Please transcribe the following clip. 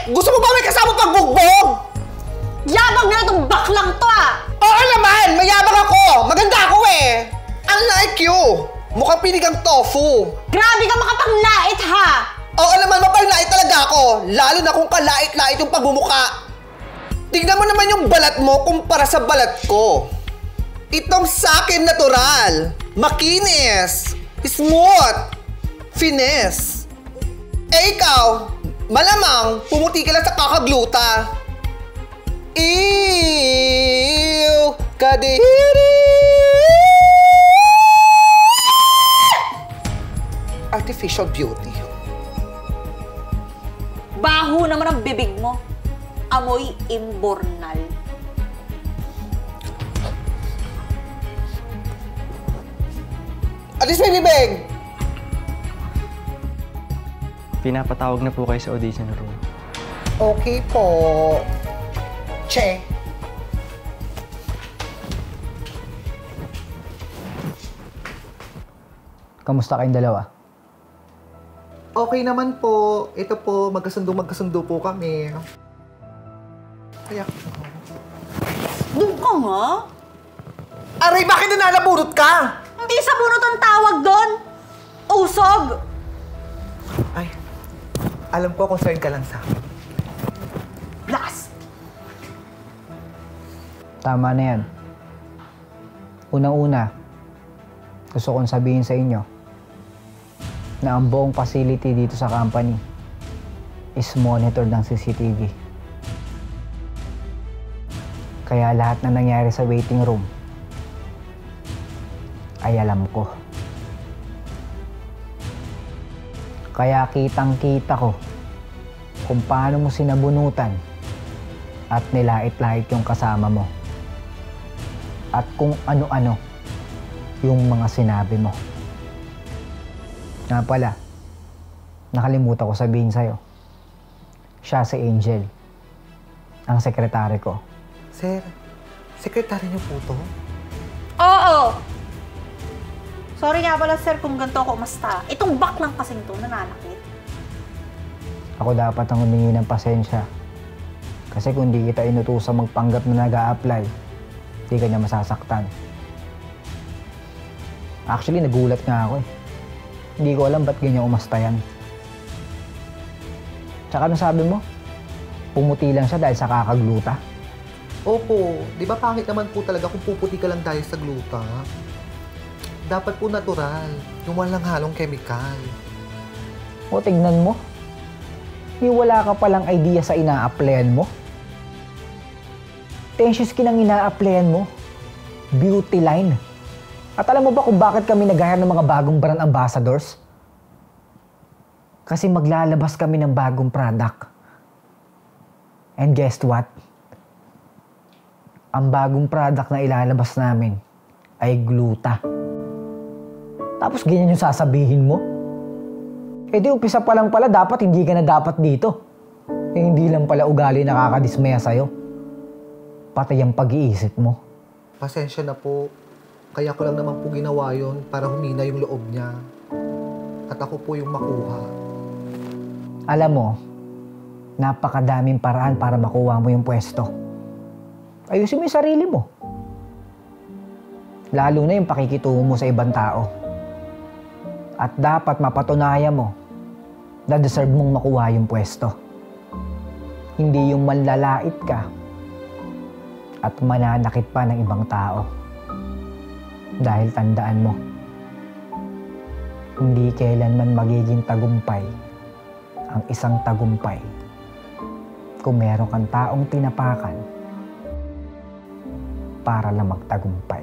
Gusto mo ba may kasama pang bugbog? Yabang na itong baklang to Oo naman! Mayabang ako! Maganda ako eh! Unlike you! Mukhang pinigang tofu! Grabe ka makapanglait ha! Oo naman, mapalait talaga ako! Lalo na kung kalait-lait yung pagmumuka! Tingnan mo naman yung balat mo kumpara sa balat ko! Itong sakin natural! Makinis! Smooth! Finesse! Eh ikaw, malamang pumuti ka lang sa kakagluta! Ew! Kadiri! Artificial beauty. Baho naman ang bibig mo. Amoy imbornal. Alis may bibig! Pinapatawag na po kayo sa audition room. Okay po. Che. Kamusta kayong dalawa? Okay naman po. Ito po, magkasundo po kami. Kaya... Doon ka nga? Aray, bakit nananabunot ka? Hindi sa bunot ang tawag doon. Usog. Ay, alam ko concern ka lang sa akin. Blast. Tama na yan. Unang-una, gusto kong sabihin sa inyo na ang buong facility dito sa company is monitored ng CCTV. Kaya lahat na nangyari sa waiting room ay alam ko. Kaya kitang-kita ko kung paano mo sinabunutan at nilait-lait yung kasama mo. At kung ano-ano yung mga sinabi mo. Nga pala, nakalimutan ko sabihin sa'yo. Siya si Angel, ang sekretary ko. Sir, sekretary niyo po to? Oo. Sorry nga pala sir kung ganito ako umasta. Itong baklang kasing to nananakit. Ako dapat ang humingi ng pasensya. Kasi kung di kita inutusan magpanggap na nag-a-apply, di ka niya masasaktan. Actually, nagulat nga ako eh. Hindi ko alam ba't ganyan umasta yan. Tsaka ano sabi mo? Pumuti lang siya dahil sa kakagluta? Opo, di ba pangit naman po talaga kung puputi ka lang dahil sa gluta? Dapat po natural, yung walang halong chemical. O tignan mo, yung wala ka palang idea sa ina-applyan mo. Tension skin ang ina-applyan mo. Beauty line. At alam mo ba kung bakit kami nag-hire ng mga bagong brand ambassadors? Kasi maglalabas kami ng bagong product. And guess what? Ang bagong product na ilalabas namin ay gluta. Tapos ganyan yung sasabihin mo? Eh di umpisa pa lang pala dapat hindi ka na dapat dito. Eh hindi lang pala ugali nakakadismaya sa'yo. Pati ang pag-iisip mo. Pasensya na po. Kaya ko lang naman po ginawa yun para humina yung loob niya. At ako po yung makuha. Alam mo, napakadaming paraan para makuha mo yung pwesto. Ayusin mo yung sarili mo. Lalo na yung pakikitungo mo sa ibang tao. At dapat mapatunayan mo na deserve mong makuha yung pwesto. Hindi yung manlalait ka at mananakit pa ng ibang tao. Dahil tandaan mo, hindi kailanman magiging tagumpay ang isang tagumpay kung meron kang taong tinapakan para lang magtagumpay.